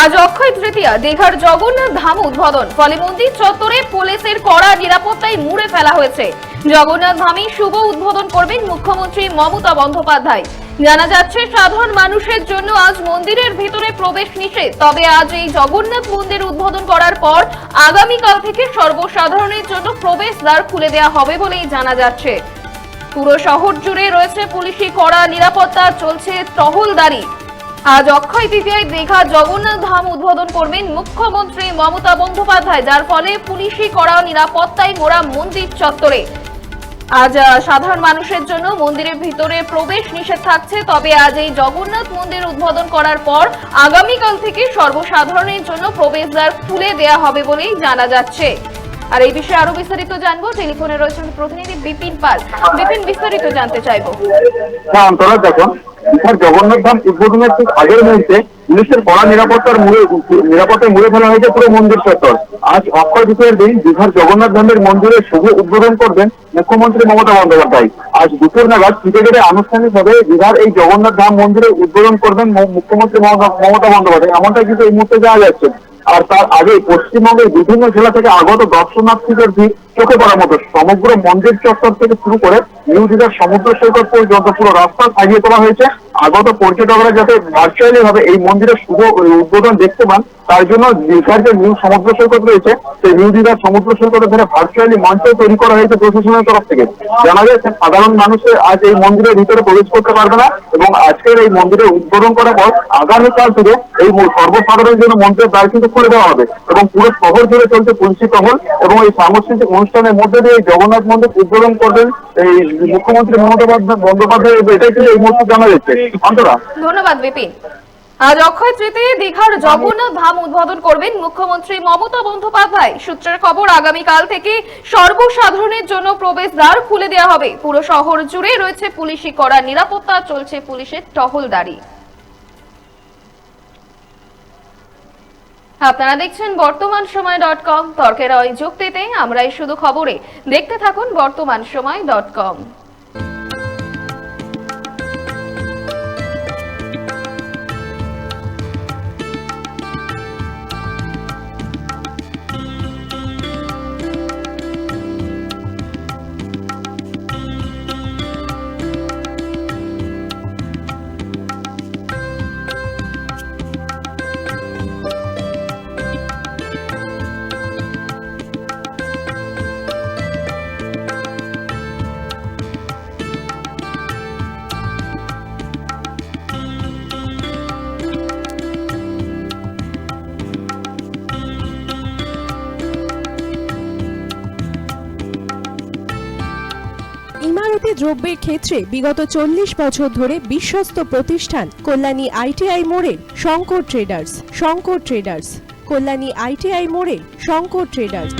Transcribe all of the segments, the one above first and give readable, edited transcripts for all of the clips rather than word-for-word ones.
আজ অক্ষয় তৃতীয়া, দীঘার জগন্নাথ ধাম উদ্বোধন। ফলে মন্দির চত্বরে পুলিশের কড়া নিরাপত্তায় মুড়ে ফেলা হয়েছে। জগন্নাথ ধামে শুভ উদ্বোধন করবেন মুখ্যমন্ত্রী মমতা বন্দ্যোপাধ্যায়। জানা যাচ্ছে সাধারণ মানুষের জন্য আজ মন্দিরের ভিতরে প্রবেশ নিষেধ। তবে আজ এই জগন্নাথ মন্দির উদ্বোধন করার পর আগামীকাল থেকে সর্বসাধারণের জন্য প্রবেশ দ্বার খুলে দেওয়া হবে বলেই জানা যাচ্ছে। পুরো শহর জুড়ে রয়েছে পুলিশি কড়া নিরাপত্তা, চলছে টহলদারি। আজ অক্ষয় তৃতীয়ায় দীঘা জগন্নাথ ধাম উদ্বোধন করবেন মুখ্যমন্ত্রী মমতা বন্দ্যোপাধ্যায়, যার ফলে পুলিশি কড়া নিরাপত্তায় মোড়া মন্দির চত্বরে আজ সাধারণ মানুষের জন্য মন্দিরের ভিতরে প্রবেশ নিষেধ থাকছে। তবে আজ এই জগন্নাথ মন্দির উদ্বোধন করার পর আগামীকাল থেকে সর্বসাধারণের জন্য প্রবেশদ্বার খুলে দেওয়া হবে বলেই জানা যাচ্ছে। আর এই বিষয়ে আরো বিস্তারিত জানবো, টেলিফোনে রয়েছেন প্রতিনিধি বিপিন পাল। বিপিন, বিস্তারিত জানতে চাইবো। হ্যাঁ অন্তরা, দেখুন জগন্নাথ ধাম উদ্বোধনের ঠিক আগের মুহূর্তে পুলিশের কড়া নিরাপত্তায় মুড়ে ফেলা হয়েছে পুরো মন্দির চত্বর। আজ অক্ষয় তৃতীয়ার দিন দীঘার জগন্নাথ ধামের মন্দিরের শুভ উদ্বোধন করবেন মুখ্যমন্ত্রী মমতা বন্দ্যোপাধ্যায়। আজ দুপুর নাগাদ ক্রিকেটে আনুষ্ঠানিকভাবে দীঘার এই জগন্নাথ ধাম মন্দিরের উদ্বোধন করবেন মুখ্যমন্ত্রী মমতা বন্দ্যোপাধ্যায়, এমনটা কিন্তু এই মুহূর্তে জানা যাচ্ছে। আর তার আগে পশ্চিমবঙ্গের বিভিন্ন জেলা থেকে আগত দর্শনার্থীদের ভিড় চোখে পড়ার মতো। সমগ্র মন্দির চত্বর থেকে শুরু করে নিউ দীঘার সমুদ্র সৈকত পর্যন্ত পুরো রাস্তা সাজিয়ে তোলা হয়েছে। আগত পর্যটকরা যাতে ভার্চুয়ালি ভাবে এই মন্দিরের শুভ উদ্বোধন দেখতে পান, তার জন্য দীঘার যে নিউ সমুদ্র সৈকত রয়েছে সেই নিউ দীঘার সমুদ্র সৈকতের ধারে ভার্চুয়ালি মঞ্চ তৈরি করা হয়েছে প্রশাসনের তরফ থেকে। জানা যাচ্ছে সাধারণ মানুষের আজ এই মন্দিরের ভিতরে প্রবেশ করতে পারবে না এবং আজকের এই মন্দিরের উদ্বোধন করার পর আগামীকাল থেকে এই সর্বসাধারণের জন্য মন্দিরের দ্বার কিন্তু খুলে দেওয়া হবে এবং পুরো শহর জুড়ে চলছে পুলিশি টহল। এবং এই সাংস্কৃতিক অনুষ্ঠানের মধ্যে দিয়ে এই জগন্নাথ মন্দির উদ্বোধন করবেন এই মুখ্যমন্ত্রী মমতা বন্দ্যোপাধ্যায়, এটাই কিন্তু এই মুহূর্তে জানা যাচ্ছে। অন্তরা, ধন্যবাদ বিপিন। আজ অক্ষয় তৃতীয়ায় দীঘার জগন্নাথ ধাম উদ্বোধন করবেন মুখ্যমন্ত্রী মমতা বন্দ্যোপাধ্যায়। সূত্রের খবর, আগামীকাল থেকে সর্বসাধারণের জন্য প্রবেশদ্বার খুলে দেওয়া হবে। পুরো শহর জুড়ে রয়েছে পুলিশি কড়া নিরাপত্তা, চলছে পুলিশের টহলদারি। আপনারা দেখছেন বর্তমানসময়.com। তর্কের ওই যুক্তিতে আমরাই শুধু খবরে। দেখতে থাকুন বর্তমানসময়.com। ইমারতি দ্রব্যের ক্ষেত্রে বিগত 40 বছর ধরে বিশ্বস্ত প্রতিষ্ঠান কল্যাণী আইটিআই মোড়ের শঙ্কর ট্রেডার্স। কল্যাণী আইটিআই মোড়ের শঙ্কর ট্রেডার্স।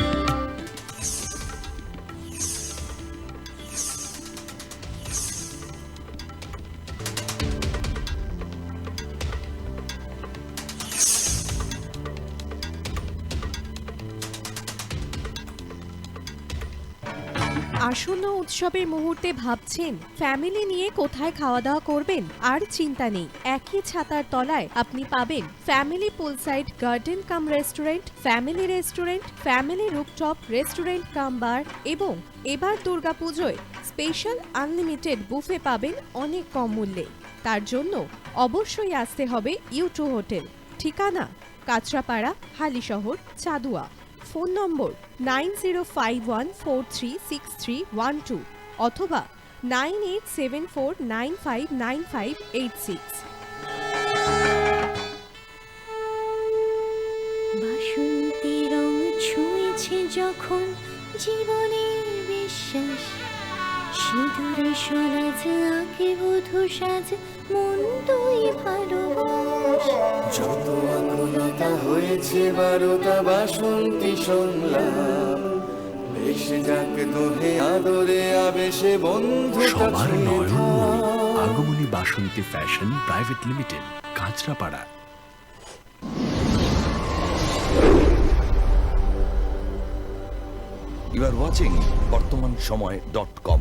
আসন্ন উৎসবের মুহূর্তে ভাবছেন ফ্যামিলি নিয়ে কোথায় খাওয়া দাওয়া করবেন? আর চিন্তা নেই, একই ছাতার তলায় আপনি পাবেন family poolside garden cum restaurant, family rooftop restaurant cum bar এবং এবার দুর্গাপুজোয় স্পেশাল আনলিমিটেড বুফে পাবেন অনেক কম মূল্যে। তার জন্য অবশ্যই আসতে হবে U2 হোটেল। ঠিকানা কাঁচরাপাড়া, হালিশহর, চাদুয়া। ফোন নম্বর 9051436312 অথবা 9874959586। বাসন্তী রং ছুঁয়েছে যখন জীবনের বিশ্বাস, সিঁদুরে সরাজ আঁকে বধূ সাজ, মন তুই ভালোবাস। যত আকুলতা হয়েছে বারোটা বাসন্তী সংলাপ, ভেসে যাক দোহে আদরে আবেশে বন্ধুতা ছুঁয়ে থাক। Agamani Basanti Fashion Private Limited, Kanchrapara. You are watching বর্তমানসময়.com.